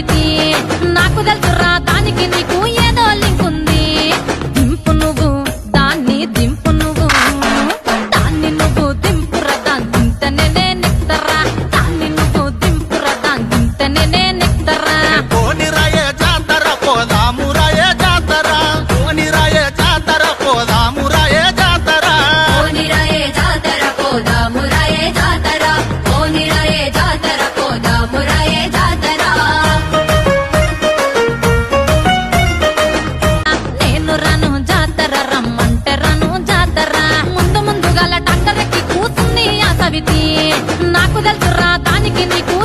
సవితి నాకు తెలుసురా దానికి నీకు ఏదో లింక్ ఉంది దింపు నువ్వు దాన్ని దింపు నువ్వు దాన్ని నువ్వు దింపురా దాన్ని దింతనే నెక్తరా దాన్ని నువ్వు దింపురా దాన్ని దింతనే నెక్తరా కోనిరాయే జాతర పోదామురాయే జాతర కోనిరాయే జాతర పోదామురాయే జాతర కోనిరాయే జాతర పోదామురాయే జాతర కోనిరాయే జాతర పోదామురాయే జాతర నేను రాను జాతర రమ్మంటే రాను జాతర ముందు ముందుగాల డాక్టర్ ఎక్కి కూర్చుంది ఆ సవితి నాకు తెలుసురా దానికి నీకు